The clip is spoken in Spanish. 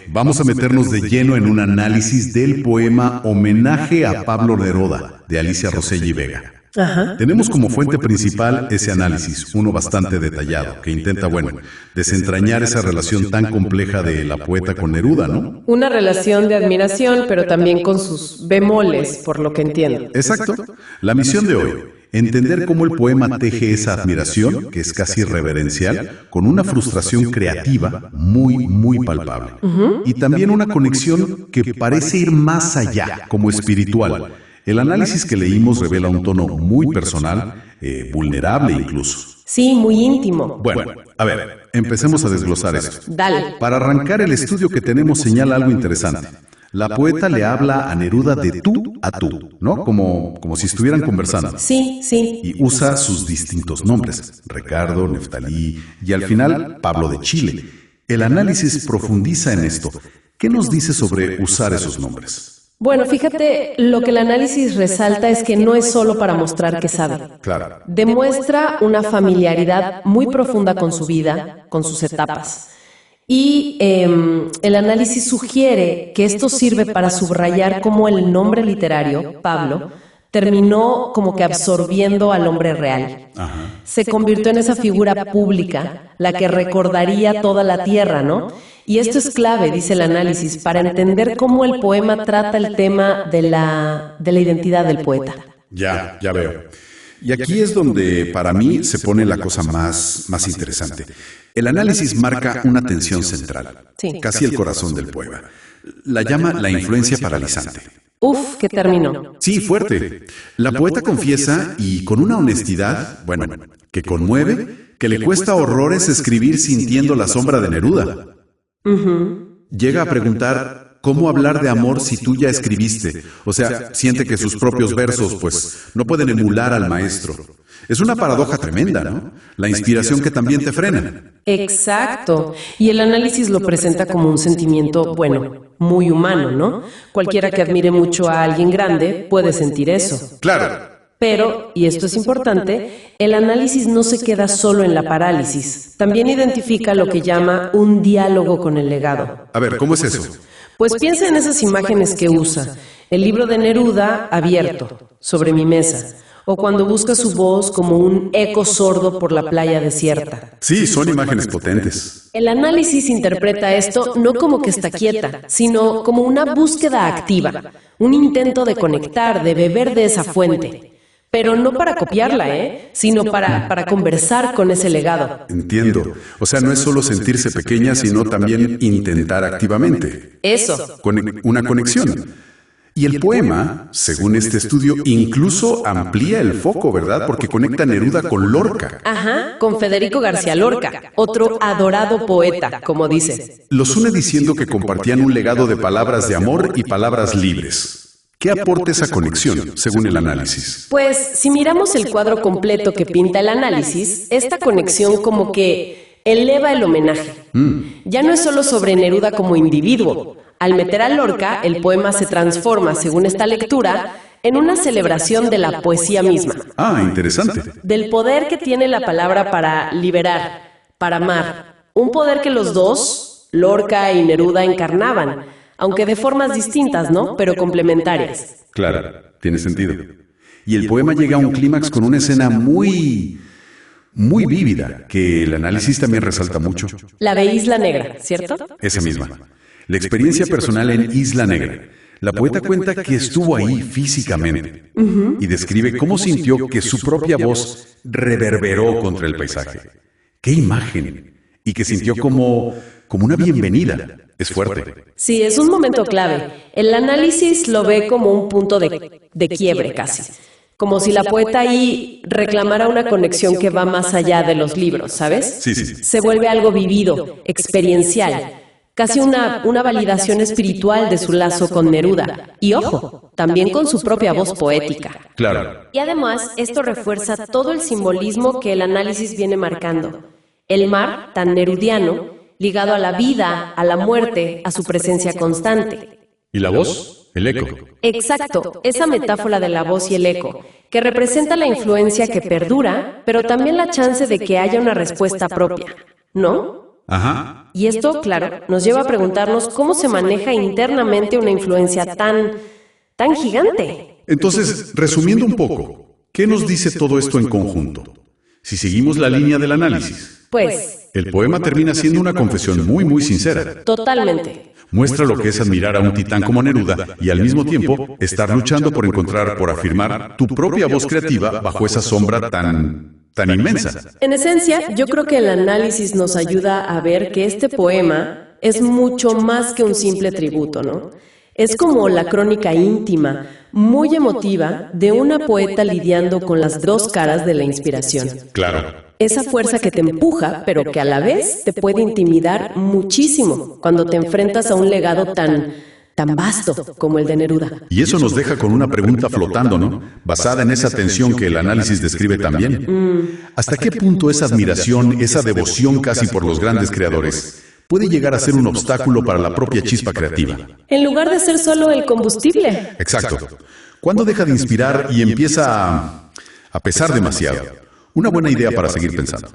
Vamos a meternos de lleno en un análisis del poema Homenaje a Pablo Neruda, de Alicia Rosselli Vega. Ajá. Tenemos como fuente principal ese análisis, uno bastante detallado, que intenta, desentrañar esa relación tan compleja de la poeta con Neruda, ¿no? Una relación de admiración, pero también con sus bemoles, por lo que entiendo. Exacto. La misión de hoy, entender cómo el poema teje esa admiración, que es casi reverencial, con una frustración creativa muy palpable. Y también una conexión que parece ir más allá, como espiritual. El análisis que leímos revela un tono muy personal, vulnerable incluso. Sí, muy íntimo. Bueno, a ver, empecemos a desglosar esto. Dale. Para arrancar, el estudio que tenemos señala algo interesante. La poeta le habla a Neruda de tú a tú, ¿no? Como si estuvieran conversando. Sí. Y usa sus distintos nombres, Ricardo, Neftalí y al final Pablo de Chile. El análisis profundiza en esto. ¿Qué nos dice sobre usar esos nombres? Bueno, fíjate, lo que el análisis resalta es que no es solo para mostrar que sabe. Claro. Demuestra una familiaridad muy profunda con su vida, con sus etapas. Y el análisis sugiere que esto sirve para subrayar cómo el nombre literario, Pablo, terminó como que absorbiendo al hombre real. Ajá. Se convirtió en esa figura pública, la que recordaría toda la tierra, ¿no? Y esto es clave, dice el análisis, para entender cómo el poema trata el tema de la identidad del poeta. Ya veo. Y aquí es donde, para mí, se pone la cosa más interesante. El análisis marca una tensión central, Sí. casi el corazón del poema. La llama la influencia paralizante. Uf, qué término. Sí, fuerte. La poeta confiesa, y con una honestidad, que conmueve, que le cuesta horrores escribir sintiendo la sombra de Neruda. Llega a preguntar, ¿cómo hablar de amor si tú ya escribiste? O sea, siente que sus propios versos, no pueden emular al maestro. Es una paradoja tremenda, ¿no? La inspiración que también te frena. Exacto. Y el análisis lo presenta como un sentimiento, muy humano, ¿no? Cualquiera que admire mucho a alguien grande puede sentir eso. Claro. Pero, y esto es importante, el análisis no se queda solo en la parálisis. También identifica lo que llama un diálogo con el legado. A ver, ¿cómo es eso? Pues piensa en esas imágenes que usa. El libro de Neruda abierto, sobre mi mesa. O cuando busca su voz como un eco sordo por la playa desierta. Sí, son imágenes potentes. El análisis interpreta esto no como que está quieta, sino como una búsqueda activa, un intento de conectar, de beber de esa fuente. Pero no para copiarla, sino para conversar con ese legado. Entiendo. O sea, no es solo sentirse pequeña, sino también intentar activamente. Eso. Una conexión. Y el poema, según este estudio, incluso amplía el foco, ¿verdad? Porque conecta a Neruda con Lorca. Ajá, con Federico García Lorca, otro adorado poeta, como dice. Los une diciendo que compartían un legado de palabras de amor y palabras libres. ¿Qué aporta esa conexión, según el análisis? Pues, si miramos el cuadro completo que pinta el análisis, esta conexión como que eleva el homenaje. Ya no es solo sobre Neruda como individuo. Al meter a Lorca, el poema se transforma, según esta lectura, en una celebración de la poesía misma. Ah, interesante. Del poder que tiene la palabra para liberar, para amar. Un poder que los dos, Lorca y Neruda, encarnaban, aunque de formas distintas, ¿no? Pero complementarias. Claro, tiene sentido. Y el poema llega a un clímax con una escena muy vívida, que el análisis también resalta mucho. La de Isla Negra, ¿cierto? Esa misma. La experiencia personal en Isla Negra. La poeta cuenta que estuvo ahí físicamente y describe cómo sintió que su propia voz reverberó contra el paisaje. ¡Qué imagen! Y que sintió como una bienvenida. Es fuerte. Sí, es un momento clave. El análisis lo ve como un punto de quiebre casi. Como si la poeta ahí reclamara una conexión que va más allá de los libros, ¿sabes? Sí. Se vuelve algo vivido, experiencial. Casi una validación espiritual de su lazo con Neruda. Y ojo, también con su propia voz poética. Claro. Y además, esto refuerza todo el simbolismo que el análisis viene marcando. El mar, tan nerudiano, ligado a la vida, a la muerte, a su presencia constante. ¿Y la voz? El eco. Exacto, esa metáfora de la voz y el eco, que representa la influencia que perdura, pero también la chance de que haya una respuesta propia, ¿no? Ajá. Y esto, claro, nos lleva a preguntarnos cómo se maneja internamente una influencia tan gigante. Entonces, resumiendo un poco, ¿qué nos dice todo esto en conjunto? Si seguimos la línea del análisis, Pues, el poema termina siendo una confesión muy sincera. totalmente. Muestra lo que es admirar a un titán como Neruda y al mismo tiempo estar luchando por afirmar tu propia voz creativa bajo esa sombra tan inmensa. En esencia, yo creo que el análisis nos ayuda a ver que este poema es mucho más que un simple tributo, ¿no? Es como la crónica íntima, muy emotiva, de una poeta lidiando con las dos caras de la inspiración. Claro. Esa fuerza que te empuja, pero que a la vez te puede intimidar muchísimo cuando te enfrentas a un legado tan vasto como el de Neruda. Y eso nos deja con una pregunta flotando, ¿no? Basada en esa tensión que el análisis describe también. ¿Hasta qué punto esa admiración, esa devoción casi por los grandes creadores, puede llegar a ser un obstáculo para la propia chispa creativa? En lugar de ser solo el combustible. Exacto. ¿Cuándo deja de inspirar y empieza a pesar demasiado? Una buena idea para seguir pensando.